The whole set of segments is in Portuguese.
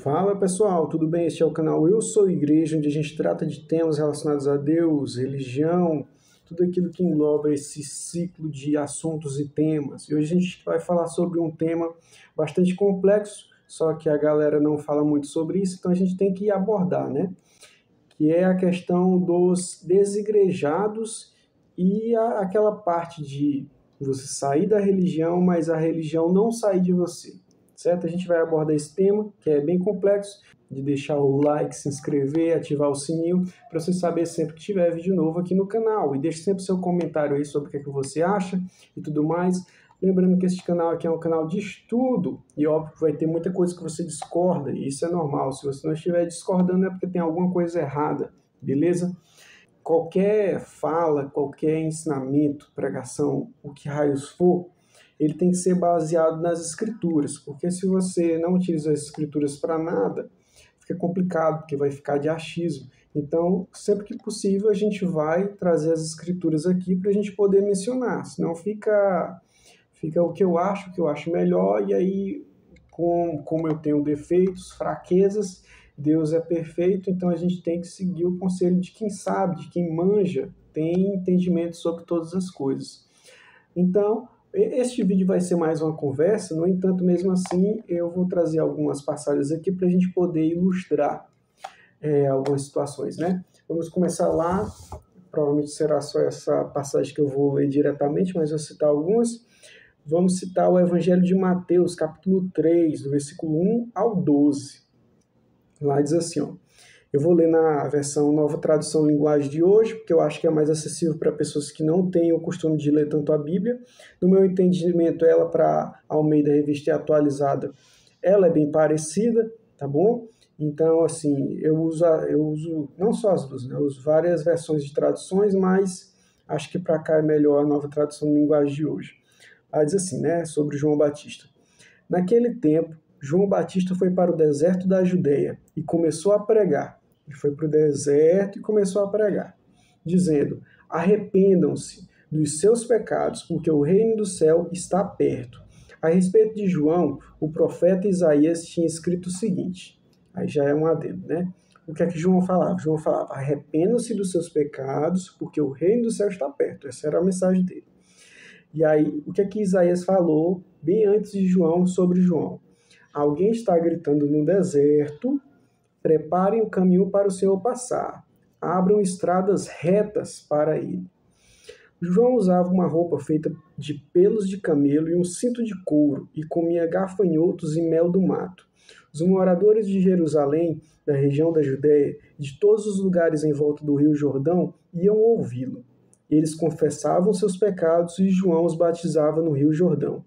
Fala pessoal, tudo bem? Este é o canal Eu Sou Igreja, onde a gente trata de temas relacionados a Deus, religião, tudo aquilo que engloba esse ciclo de assuntos e temas. E hoje a gente vai falar sobre um tema bastante complexo, só que a galera não fala muito sobre isso, então a gente tem que abordar, né? Que é a questão dos desigrejados e aquela parte de você sair da religião, mas a religião não sair de você, certo? A gente vai abordar esse tema, que é bem complexo, de deixar o like, se inscrever, ativar o sininho, para você saber sempre que tiver vídeo novo aqui no canal. E deixe sempre seu comentário aí sobre o que é que você acha e tudo mais. Lembrando que esse canal aqui é um canal de estudo e óbvio que vai ter muita coisa que você discorda, e isso é normal. Se você não estiver discordando é porque tem alguma coisa errada, beleza? Qualquer fala, qualquer ensinamento, pregação, o que raios for, ele tem que ser baseado nas escrituras, porque se você não utiliza as escrituras para nada, fica complicado, porque vai ficar de achismo. Então, sempre que possível, a gente vai trazer as escrituras aqui para a gente poder mencionar, senão fica o que eu acho melhor, e aí, como eu tenho defeitos, fraquezas, Deus é perfeito, então a gente tem que seguir o conselho de quem sabe, de quem manja, tem entendimento sobre todas as coisas. Então, este vídeo vai ser mais uma conversa, no entanto, mesmo assim, eu vou trazer algumas passagens aqui para a gente poder ilustrar algumas situações, né? Vamos começar lá, provavelmente será só essa passagem que eu vou ler diretamente, mas vou citar algumas. Vamos citar o Evangelho de Mateus, capítulo 3, do versículo 1 ao 12. Lá diz assim, ó, eu vou ler na versão Nova Tradução Linguagem de hoje, porque eu acho que é mais acessível para pessoas que não têm o costume de ler tanto a Bíblia. No meu entendimento, ela para Almeida Revista Atualizada, ela é bem parecida, tá bom? Então, assim, eu uso não só as duas, né? Eu uso várias versões de traduções, mas acho que para cá é melhor a Nova Tradução Linguagem de hoje. Ela diz assim, né, sobre João Batista. Naquele tempo, João Batista foi para o deserto da Judéia e começou a pregar. Ele foi para o deserto e começou a pregar, dizendo, arrependam-se dos seus pecados, porque o reino do céu está perto. A respeito de João, o profeta Isaías tinha escrito o seguinte, aí já é um adendo, né? O que é que João falava? João falava, arrependam-se dos seus pecados, porque o reino do céu está perto. Essa era a mensagem dele. E aí, o que é que Isaías falou bem antes de João sobre João? Alguém está gritando no deserto, preparem o caminho para o Senhor passar, abram estradas retas para ele. João usava uma roupa feita de pelos de camelo e um cinto de couro e comia gafanhotos e mel do mato. Os moradores de Jerusalém, da região da Judéia, de todos os lugares em volta do rio Jordão, iam ouvi-lo. Eles confessavam seus pecados e João os batizava no rio Jordão.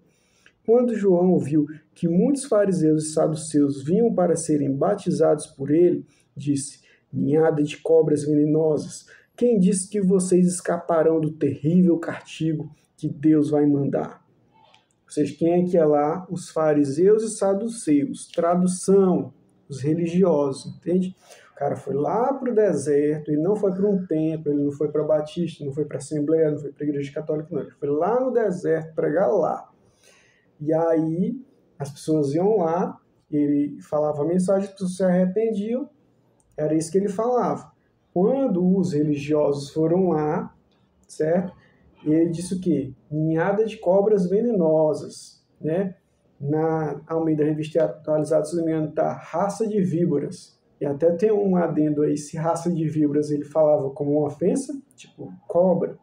Quando João ouviu que muitos fariseus e saduceus vinham para serem batizados por ele, disse, ninhada de cobras venenosas, quem disse que vocês escaparão do terrível castigo que Deus vai mandar? Ou seja, quem é que é lá? Os fariseus e saduceus. Tradução, os religiosos, entende? O cara foi lá para o deserto, ele não foi para um templo, ele não foi para Batista, não foi para a Assembleia, não foi para a Igreja Católica, não. Ele foi lá no deserto pregar lá. E aí as pessoas iam lá, ele falava a mensagem, as pessoas se arrependiam, era isso que ele falava. Quando os religiosos foram lá, certo? Ele disse o quê? Ninhada de cobras venenosas, né? Na Almeida Revista Atualizada, se não me engano, tá raça de víboras. E até tem um adendo aí, se raça de víboras ele falava como uma ofensa, tipo cobra,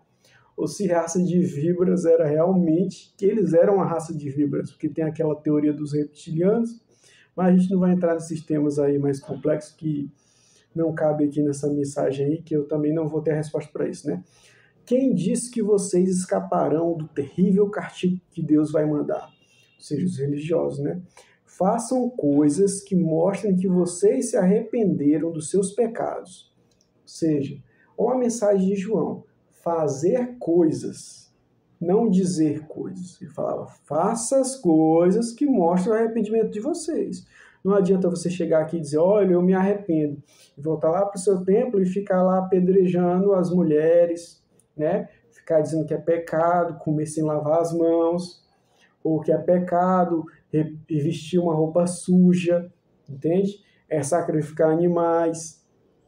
ou se raça de víboras era realmente que eles eram uma raça de víboras, porque tem aquela teoria dos reptilianos, mas a gente não vai entrar nesses temas aí mais complexos que não cabe aqui nessa mensagem aí, que eu também não vou ter a resposta para isso, né? Quem disse que vocês escaparão do terrível castigo que Deus vai mandar? Ou seja, os religiosos, né? Façam coisas que mostrem que vocês se arrependeram dos seus pecados. Ou seja, olha a mensagem de João. Fazer coisas, não dizer coisas. Ele falava, faça as coisas que mostram o arrependimento de vocês. Não adianta você chegar aqui e dizer, olha, eu me arrependo. E voltar lá para o seu templo e ficar lá apedrejando as mulheres, né? Ficar dizendo que é pecado comer sem lavar as mãos, ou que é pecado vestir uma roupa suja, entende? É sacrificar animais,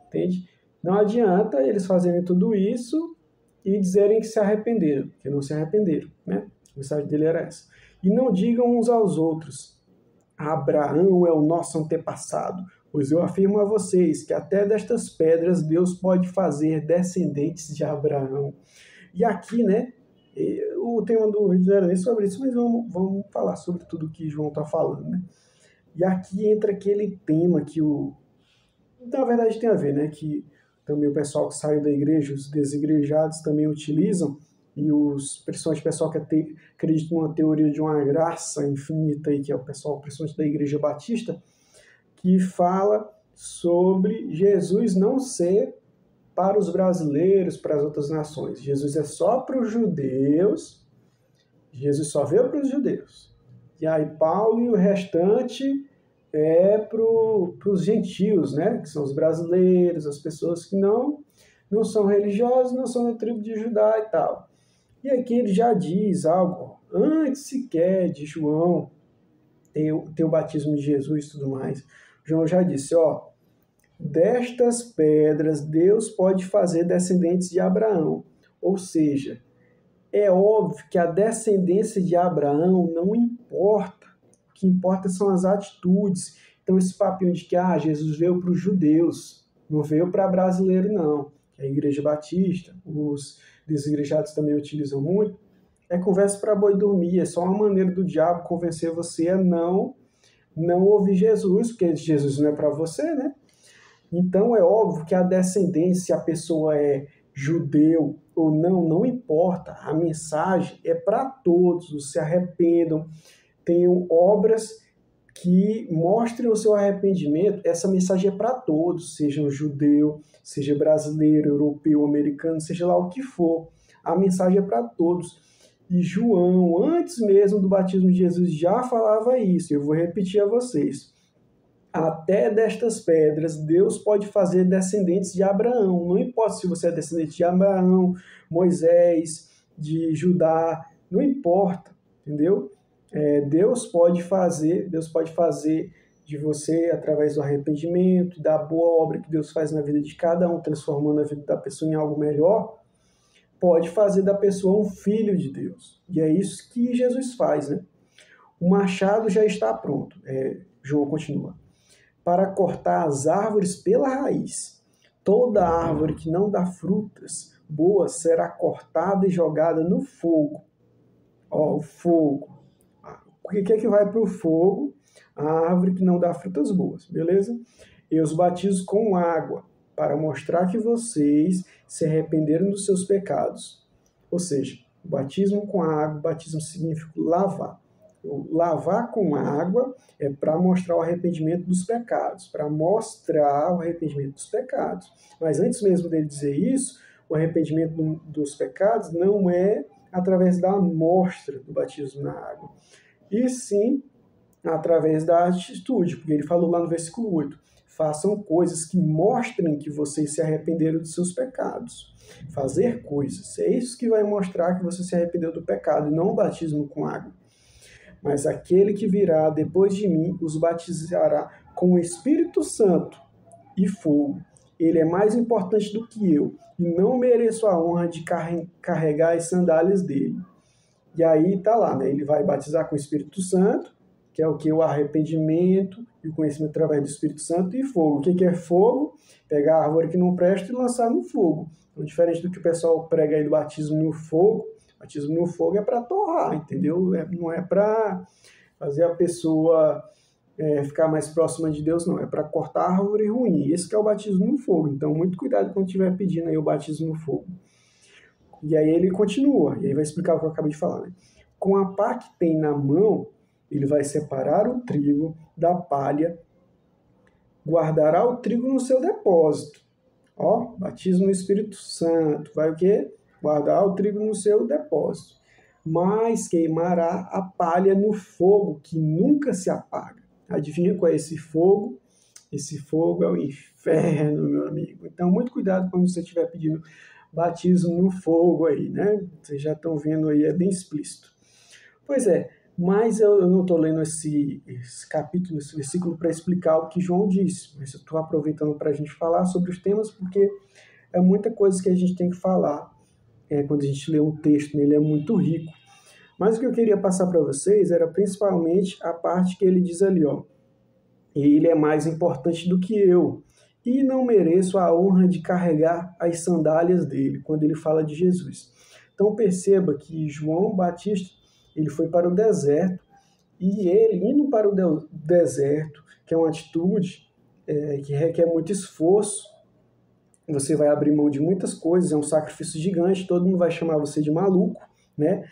entende? Não adianta eles fazerem tudo isso e dizerem que se arrependeram, que não se arrependeram, né? A mensagem dele era essa. E não digam uns aos outros: Abraão é o nosso antepassado, pois eu afirmo a vocês que até destas pedras Deus pode fazer descendentes de Abraão. E aqui, né, o tema do vídeo não era nem sobre isso, mas vamos falar sobre tudo que João está falando, né? E aqui entra aquele tema que na verdade tem a ver, né, que também o pessoal que saiu da igreja, os desigrejados também utilizam, e principalmente o pessoal que acredita numa teoria de uma graça infinita, aí, que é o pessoal, principalmente da igreja batista, que fala sobre Jesus não ser para os brasileiros, para as outras nações. Jesus é só para os judeus, Jesus só veio para os judeus. E aí Paulo e o restante é para os gentios, né? Que são os brasileiros, as pessoas que não são religiosos, não são da tribo de Judá e tal. E aqui ele já diz algo, antes sequer de João ter o batismo de Jesus e tudo mais. João já disse, ó, destas pedras Deus pode fazer descendentes de Abraão. Ou seja, é óbvio que a descendência de Abraão não importa. O que importa são as atitudes. Então esse papinho de que Jesus veio para os judeus, não veio para brasileiro não. A Igreja Batista, os desigrejados também utilizam muito, é conversa para boi dormir, é só uma maneira do diabo convencer você a não ouvir Jesus, porque Jesus não é para você, né? Então é óbvio que a descendência, se a pessoa é judeu ou não importa, a mensagem é para todos, se arrependam, tenham obras que mostrem o seu arrependimento. Essa mensagem é para todos, seja um judeu, seja brasileiro, europeu, americano, seja lá o que for. A mensagem é para todos. E João, antes mesmo do batismo de Jesus, já falava isso. Eu vou repetir a vocês. Até destas pedras, Deus pode fazer descendentes de Abraão. Não importa se você é descendente de Abraão, Moisés, de Judá, não importa, entendeu? Deus pode fazer de você, através do arrependimento, da boa obra que Deus faz na vida de cada um, transformando a vida da pessoa em algo melhor, pode fazer da pessoa um filho de Deus. E é isso que Jesus faz, né? O machado já está pronto. João continua. Para cortar as árvores pela raiz. Toda árvore que não dá frutas boas será cortada e jogada no fogo. Ó, o fogo. O que é que vai para o fogo? A árvore que não dá frutas boas, beleza? Eu os batizo com água, para mostrar que vocês se arrependeram dos seus pecados. Ou seja, o batismo com água, o batismo significa lavar. Lavar com água é para mostrar o arrependimento dos pecados, para mostrar o arrependimento dos pecados. Mas antes mesmo dele dizer isso, o arrependimento dos pecados não é através da amostra do batismo na água, e sim através da atitude, porque ele falou lá no versículo 8, façam coisas que mostrem que vocês se arrependeram dos seus pecados. Fazer coisas, é isso que vai mostrar que você se arrependeu do pecado, e não o batismo com água. Mas aquele que virá depois de mim os batizará com o Espírito Santo e fogo. Ele é mais importante do que eu, e não mereço a honra de carregar as sandálias dele. E aí tá lá, né? Ele vai batizar com o Espírito Santo, que é o que? O arrependimento e o conhecimento através do Espírito Santo, e fogo. O que é fogo? Pegar a árvore que não presta e lançar no fogo. Então, diferente do que o pessoal prega aí do batismo no fogo, batismo no fogo é para torrar, entendeu? Não é para fazer a pessoa ficar mais próxima de Deus, não. É para cortar a árvore ruim. Esse que é o batismo no fogo. Então, muito cuidado quando estiver pedindo aí o batismo no fogo. E aí ele continua, e aí vai explicar o que eu acabei de falar. Né? Com a pá que tem na mão, ele vai separar o trigo da palha, guardará o trigo no seu depósito. Ó, batismo no Espírito Santo. Vai o quê? Guardar o trigo no seu depósito. Mas queimará a palha no fogo, que nunca se apaga. Adivinha qual é esse fogo? Esse fogo é o inferno, meu amigo. Então, muito cuidado quando você estiver pedindo batismo no fogo aí, né? Vocês já estão vendo aí, é bem explícito. Pois é, Mas eu não estou lendo esse capítulo, esse versículo, para explicar o que João disse, mas eu estou aproveitando para a gente falar sobre os temas, porque é muita coisa que a gente tem que falar. Quando a gente lê um texto nele, é muito rico. Mas o que eu queria passar para vocês era principalmente a parte que ele diz ali, ó. Ele é mais importante do que eu, e não mereço a honra de carregar as sandálias dele, quando ele fala de Jesus. Então perceba que João Batista, ele foi para o deserto, e ele indo para o deserto, que é uma atitude que requer muito esforço, você vai abrir mão de muitas coisas, é um sacrifício gigante, todo mundo vai chamar você de maluco, né?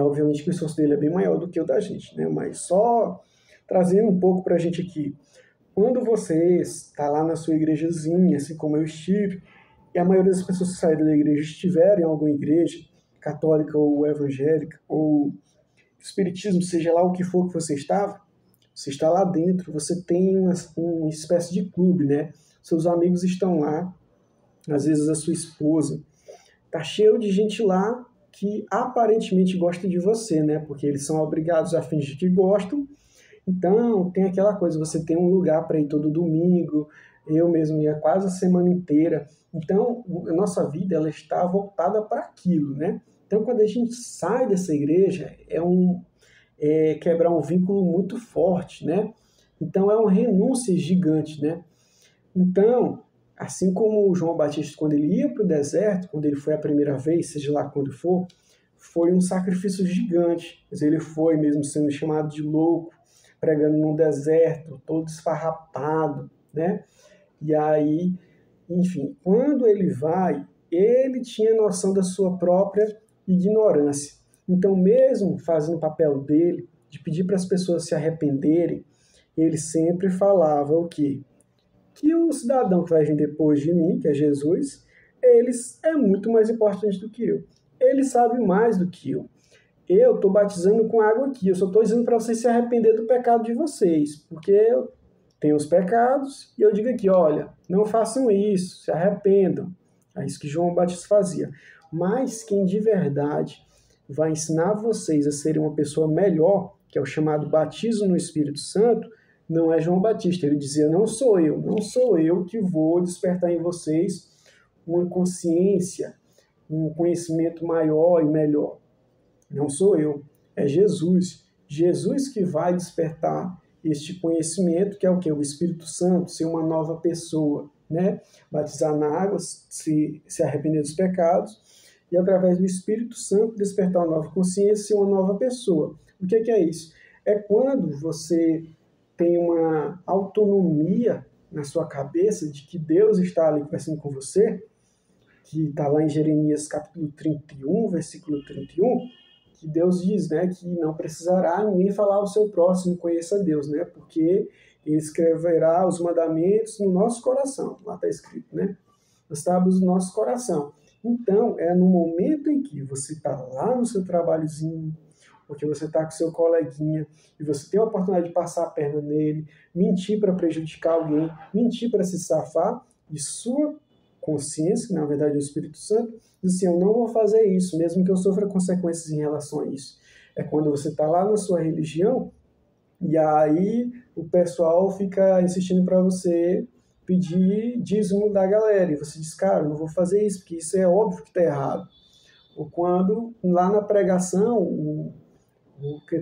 Obviamente que o esforço dele é bem maior do que o da gente, né? Mas só trazendo um pouco para a gente aqui. Quando você está lá na sua igrejazinha, assim como eu estive, e a maioria das pessoas que saíram da igreja estiveram em alguma igreja, católica ou evangélica, ou espiritismo, seja lá o que for que você estava, você está lá dentro, você tem uma espécie de clube, né? Seus amigos estão lá, às vezes a sua esposa. Tá cheio de gente lá que aparentemente gosta de você, né? Porque eles são obrigados a fingir que gostam. Então, tem aquela coisa, você tem um lugar para ir todo domingo, eu mesmo ia quase a semana inteira. Então, a nossa vida ela está voltada para aquilo, né? Então, quando a gente sai dessa igreja, quebrar um vínculo muito forte, né? Então, é uma renúncia gigante, né? Então, assim como o João Batista, quando ele ia para o deserto, quando ele foi a primeira vez, seja lá quando for, foi um sacrifício gigante. Mas ele foi mesmo sendo chamado de louco, pregando num deserto, todo esfarrapado, né? E aí, enfim, quando ele vai, ele tinha noção da sua própria ignorância. Então, mesmo fazendo o papel dele, de pedir para as pessoas se arrependerem, ele sempre falava o quê? Que o cidadão que vai vir depois de mim, que é Jesus, ele é muito mais importante do que eu. Ele sabe mais do que eu. Eu estou batizando com água aqui, eu só estou dizendo para vocês se arrepender do pecado de vocês, porque eu tenho os pecados e eu digo aqui, olha, não façam isso, se arrependam. É isso que João Batista fazia. Mas quem de verdade vai ensinar vocês a serem uma pessoa melhor, que é o chamado batismo no Espírito Santo, não é João Batista. Ele dizia, não sou eu que vou despertar em vocês uma consciência, um conhecimento maior e melhor. Não sou eu, é Jesus. Jesus que vai despertar este conhecimento, que é o que? O Espírito Santo, ser uma nova pessoa, né? Batizar na água, se arrepender dos pecados, e através do Espírito Santo despertar uma nova consciência, ser uma nova pessoa. O que é isso? É quando você tem uma autonomia na sua cabeça de que Deus está ali conversando com você, que está lá em Jeremias capítulo 31, versículo 31, que Deus diz, né, que não precisará ninguém falar ao seu próximo, conheça Deus, né, porque ele escreverá os mandamentos no nosso coração, lá está escrito, né, nos tábuas do nosso coração. Então, é no momento em que você está lá no seu trabalhozinho, porque você está com seu coleguinha e você tem a oportunidade de passar a perna nele, mentir para prejudicar alguém, mentir para se safar, e sua consciência, que na verdade é o Espírito Santo, diz assim, eu não vou fazer isso, mesmo que eu sofra consequências em relação a isso. É quando você está lá na sua religião e aí o pessoal fica insistindo para você pedir dízimo da galera, e você diz, cara, eu não vou fazer isso, porque isso é óbvio que está errado. Ou quando lá na pregação,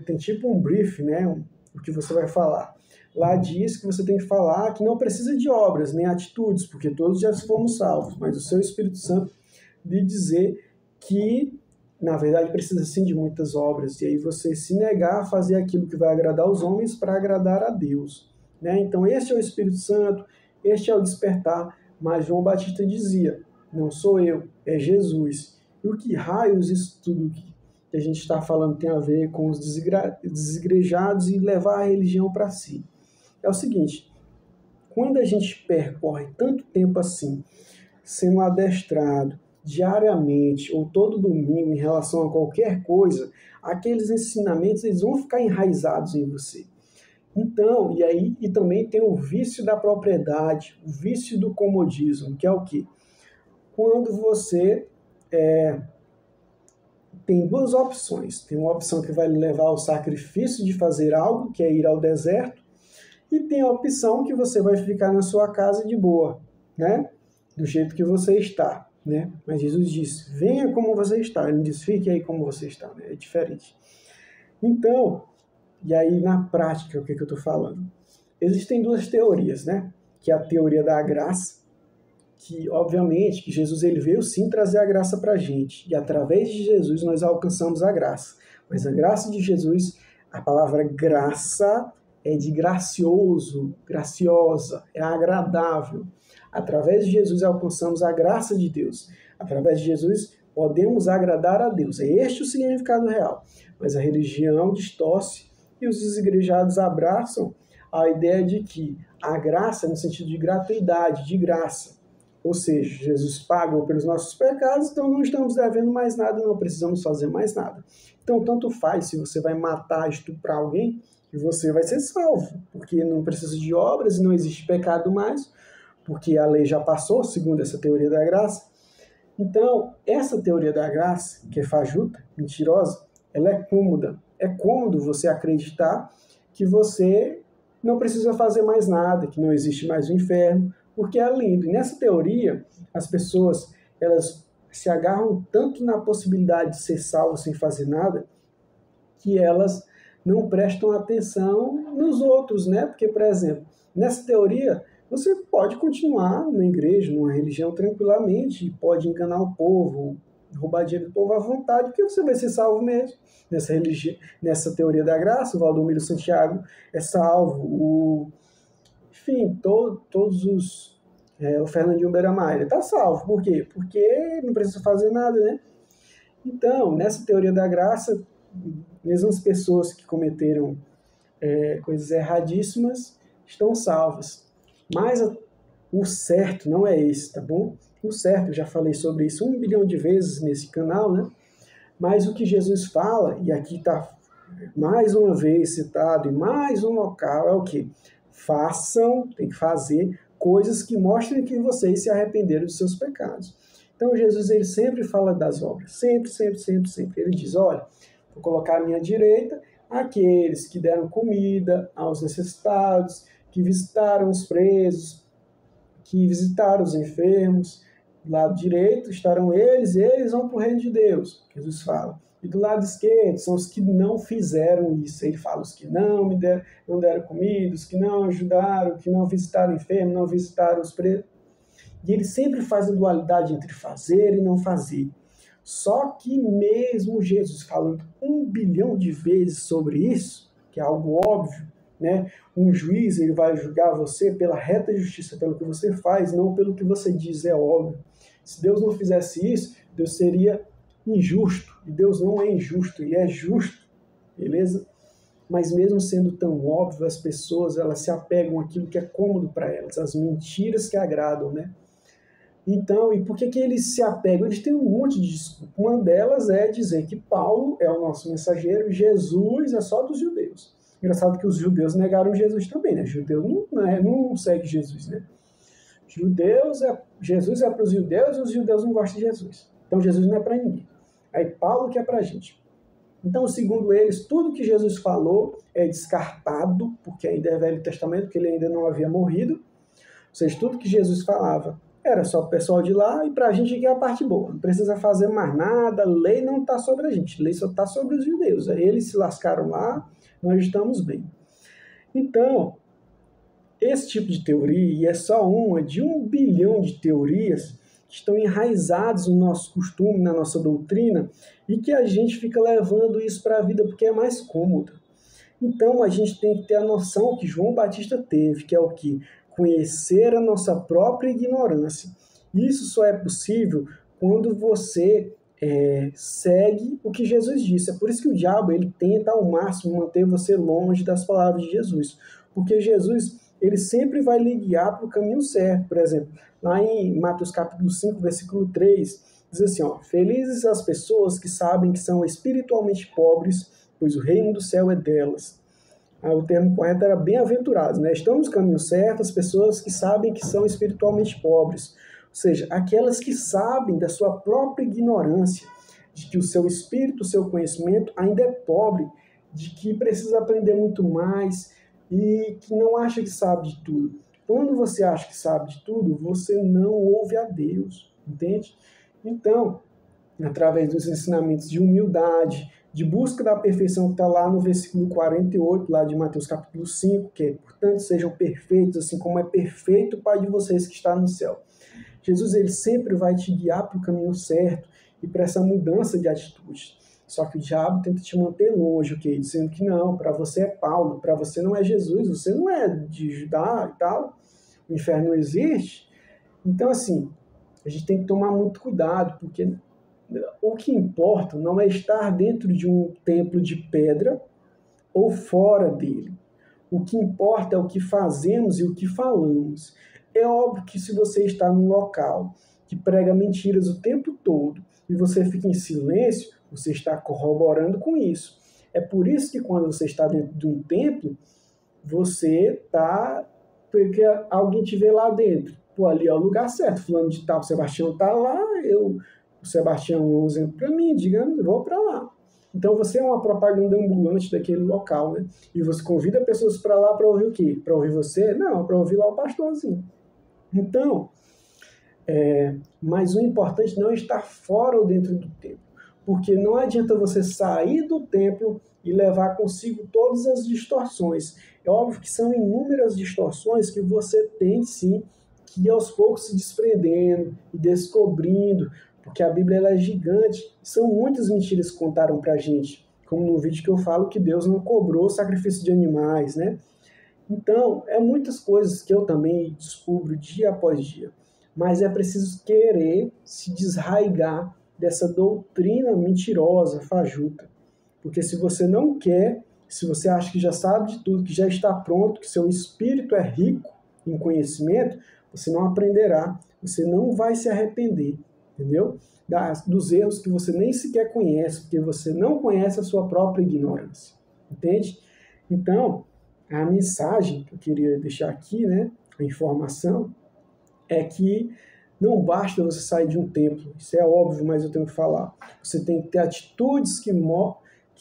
tem tipo um brief, né, o que você vai falar. Lá diz que você tem que falar que não precisa de obras, nem atitudes, porque todos já fomos salvos, mas o seu Espírito Santo de dizer que, na verdade, precisa sim de muitas obras, e aí você se negar a fazer aquilo que vai agradar os homens para agradar a Deus. Né? Então, este é o Espírito Santo, este é o despertar, mas João Batista dizia, não sou eu, é Jesus. E o que raios isso tudo que a gente está falando tem a ver com os desigrejados e levar a religião para si? É o seguinte, quando a gente percorre tanto tempo assim, sendo adestrado diariamente ou todo domingo em relação a qualquer coisa, aqueles ensinamentos eles vão ficar enraizados em você. Então, e também tem o vício da propriedade, o vício do comodismo, que é o quê? Quando você tem duas opções. Tem uma opção que vai levar ao sacrifício de fazer algo, que é ir ao deserto, e tem a opção que você vai ficar na sua casa de boa, né? Do jeito que você está, né? Mas Jesus disse, venha como você está. Ele não disse, fique aí como você está, né? É diferente. Então, e aí na prática, o que eu estou falando? Existem duas teorias, né? Que é a teoria da graça, que obviamente que Jesus ele veio sim trazer a graça para a gente, e através de Jesus nós alcançamos a graça. Mas a graça de Jesus, a palavra graça é de gracioso, graciosa, é agradável. Através de Jesus alcançamos a graça de Deus. Através de Jesus podemos agradar a Deus. É este o significado real. Mas a religião distorce e os desigrejados abraçam a ideia de que a graça, no sentido de gratuidade, de graça, ou seja, Jesus pagou pelos nossos pecados, então não estamos devendo mais nada, não precisamos fazer mais nada. Então, tanto faz se você vai matar, estuprar alguém, que você vai ser salvo, porque não precisa de obras e não existe pecado mais, porque a lei já passou, segundo essa teoria da graça. Então, essa teoria da graça, que é fajuta, mentirosa, ela é cômoda. É cômodo você acreditar que você não precisa fazer mais nada, que não existe mais o inferno, porque é lindo. E nessa teoria, as pessoas elas se agarram tanto na possibilidade de ser salvo sem fazer nada, que elas não prestam atenção nos outros, né? Porque, por exemplo, nessa teoria, você pode continuar na igreja, numa religião tranquilamente, pode enganar o povo, roubar dinheiro do povo à vontade, porque você vai ser salvo mesmo. Nessa teoria da graça, o Valdomiro Santiago é salvo, enfim, todos os... o Fernandinho Beiramar, ele está salvo. Por quê? Porque não precisa fazer nada, né? Então, nessa teoria da graça, mesmo as pessoas que cometeram coisas erradíssimas estão salvas. Mas o certo não é esse, tá bom? O certo, eu já falei sobre isso 1 bilhão de vezes nesse canal, né? Mas o que Jesus fala, e aqui está mais uma vez citado em mais um local, é o quê? Façam, tem que fazer coisas que mostrem que vocês se arrependeram dos seus pecados. Então Jesus ele sempre fala das obras, sempre. Ele diz, olha, vou colocar à minha direita aqueles que deram comida aos necessitados, que visitaram os presos, que visitaram os enfermos. Do lado direito estarão eles, e eles vão para o reino de Deus, Jesus fala. E do lado esquerdo são os que não fizeram isso. Ele fala, os que não deram comida, os que não ajudaram, que não visitaram o enfermo, não visitaram os presos. E ele sempre faz a dualidade entre fazer e não fazer. Só que mesmo Jesus falando 1 bilhão de vezes sobre isso, que é algo óbvio, né? Um juiz ele vai julgar você pela reta justiça, pelo que você faz, não pelo que você diz, é óbvio. Se Deus não fizesse isso, Deus seria injusto. E Deus não é injusto, Ele é justo, beleza? Mas mesmo sendo tão óbvio, as pessoas elas se apegam àquilo que é cômodo para elas, as mentiras que agradam, né? Então, e por que eles se apegam? Eles têm um monte de desculpa. Uma delas é dizer que Paulo é o nosso mensageiro, Jesus é só dos judeus. Engraçado que os judeus negaram Jesus também, né? Judeu não segue Jesus, né? Jesus é para os judeus e os judeus não gostam de Jesus. Então Jesus não é para ninguém. Aí Paulo que é para a gente. Então, segundo eles, tudo que Jesus falou é descartado, porque ainda é Velho Testamento, porque ele ainda não havia morrido. Ou seja, tudo que Jesus falava era só o pessoal de lá, e para a gente aqui é a parte boa. Não precisa fazer mais nada, a lei não está sobre a gente, a lei só está sobre os judeus. Aí eles se lascaram lá, nós estamos bem. Então, esse tipo de teoria, e é só uma de 1 bilhão de teorias que estão enraizadas no nosso costume, na nossa doutrina, e que a gente fica levando isso para a vida porque é mais cômodo. Então, a gente tem que ter a noção que João Batista teve, que é o quê? Conhecer a nossa própria ignorância. Isso só é possível quando você segue o que Jesus disse. É por isso que o diabo ele tenta ao máximo manter você longe das palavras de Jesus. Porque Jesus ele sempre vai lhe guiar para o caminho certo. Por exemplo, lá em Mateus capítulo 5, versículo 3, diz assim, ó, felizes as pessoas que sabem que são espiritualmente pobres, pois o reino do céu é delas. O termo correto era bem-aventurados, né? Estão nos caminhos certos as pessoas que sabem que são espiritualmente pobres. Ou seja, aquelas que sabem da sua própria ignorância, de que o seu espírito, o seu conhecimento ainda é pobre, de que precisa aprender muito mais e que não acha que sabe de tudo. Quando você acha que sabe de tudo, você não ouve a Deus, entende? Então, através dos ensinamentos de humildade, de busca da perfeição que está lá no versículo 48, lá de Mateus capítulo 5, que é, portanto, sejam perfeitos, assim como é perfeito o Pai de vocês que está no céu. Jesus, ele sempre vai te guiar para o caminho certo e para essa mudança de atitude. Só que o diabo tenta te manter longe, ok? Dizendo que não, para você é Paulo, para você não é Jesus, você não é de Judá e tal, o inferno não existe. Então, assim, a gente tem que tomar muito cuidado, porque o que importa não é estar dentro de um templo de pedra ou fora dele. O que importa é o que fazemos e o que falamos. É óbvio que se você está num local que prega mentiras o tempo todo e você fica em silêncio, você está corroborando com isso. É por isso que quando você está dentro de um templo, você está... porque alguém te vê lá dentro. Pô, ali é o lugar certo. Fulano de tal, Sebastião está lá, o Sebastião é um exemplo para mim, digamos, eu vou para lá. Então você é uma propaganda ambulante daquele local, né? E você convida pessoas para lá para ouvir o quê? Para ouvir você? Não, para ouvir lá o pastorzinho. Então, mas o importante não é estar fora ou dentro do templo, porque não adianta você sair do templo e levar consigo todas as distorções. É óbvio que são inúmeras distorções que você tem, sim, que ir aos poucos se desprendendo e descobrindo, porque a Bíblia ela é gigante. São muitas mentiras que contaram pra gente, como no vídeo que eu falo que Deus não cobrou sacrifício de animais, né? Então, é muitas coisas que eu também descubro dia após dia. Mas é preciso querer se desraigar dessa doutrina mentirosa, fajuta. Porque se você não quer, se você acha que já sabe de tudo, que já está pronto, que seu espírito é rico em conhecimento, você não aprenderá, você não vai se arrepender, entendeu? Dos erros que você nem sequer conhece, porque você não conhece a sua própria ignorância, entende? Então, a mensagem que eu queria deixar aqui, né, a informação, é que não basta você sair de um templo, isso é óbvio, mas eu tenho que falar. Você tem que ter atitudes que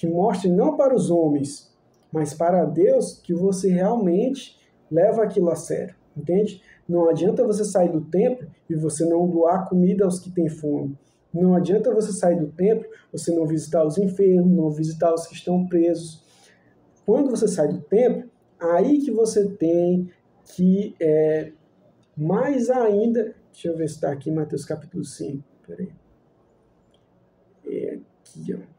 mostrem não para os homens, mas para Deus, que você realmente leva aquilo a sério, entende? Não adianta você sair do templo e você não doar comida aos que têm fome. Não adianta você sair do templo, você não visitar os enfermos, não visitar os que estão presos. Quando você sai do templo, aí que você tem que, mais ainda, deixa eu ver se está aqui em Mateus capítulo 5, peraí. Aqui, ó.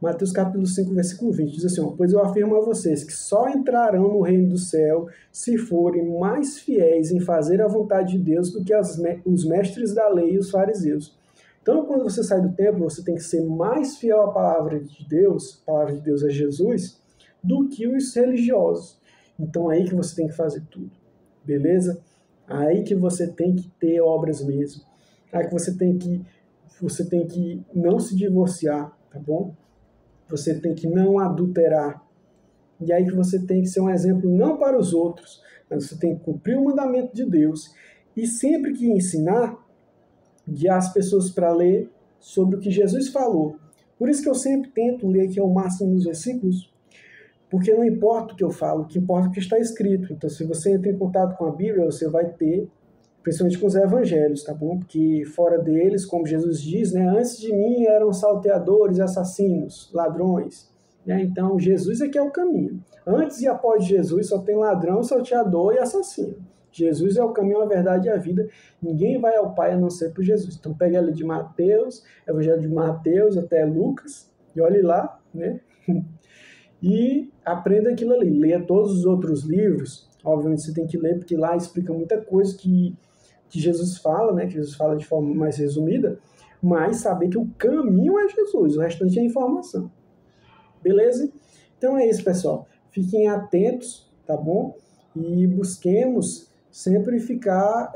Mateus capítulo 5, versículo 20, diz assim, ó, pois eu afirmo a vocês que só entrarão no reino do céu se forem mais fiéis em fazer a vontade de Deus do que os mestres da lei e os fariseus. Então, quando você sai do templo, você tem que ser mais fiel à palavra de Deus, a palavra de Deus é Jesus, do que os religiosos. Então, aí que você tem que fazer tudo, beleza? Aí que você tem que ter obras mesmo. Aí que você tem que não se divorciar, tá bom? Você tem que não adulterar. E aí que você tem que ser um exemplo não para os outros, mas você tem que cumprir o mandamento de Deus. E sempre que ensinar, guiar as pessoas para ler sobre o que Jesus falou. Por isso que eu sempre tento ler aqui ao máximo os versículos, porque não importa o que eu falo, o que importa é o que está escrito. Então, se você entra em contato com a Bíblia, você vai ter, principalmente com os evangelhos, tá bom? Porque fora deles, como Jesus diz, né, antes de mim eram salteadores, assassinos, ladrões. Né? Então, Jesus é que é o caminho. Antes e após Jesus só tem ladrão, salteador e assassino. Jesus é o caminho, a verdade e a vida. Ninguém vai ao Pai a não ser por Jesus. Então, pega ali de Mateus, Evangelho de Mateus até Lucas, e olhe lá, né? E aprenda aquilo ali. Leia todos os outros livros. Obviamente, você tem que ler, porque lá explica muita coisa que Jesus fala, né? Que Jesus fala de forma mais resumida, mas saber que o caminho é Jesus, o restante é informação. Beleza? Então é isso, pessoal. Fiquem atentos, tá bom? E busquemos sempre ficar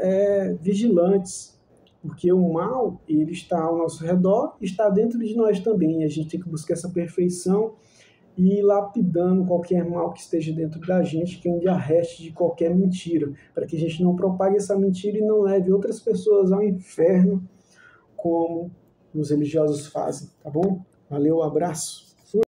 vigilantes, porque o mal, ele está ao nosso redor, está dentro de nós também. A gente tem que buscar essa perfeição e ir lapidando qualquer mal que esteja dentro da gente, que ainda reste de qualquer mentira, para que a gente não propague essa mentira e não leve outras pessoas ao inferno como os religiosos fazem, tá bom? Valeu, abraço!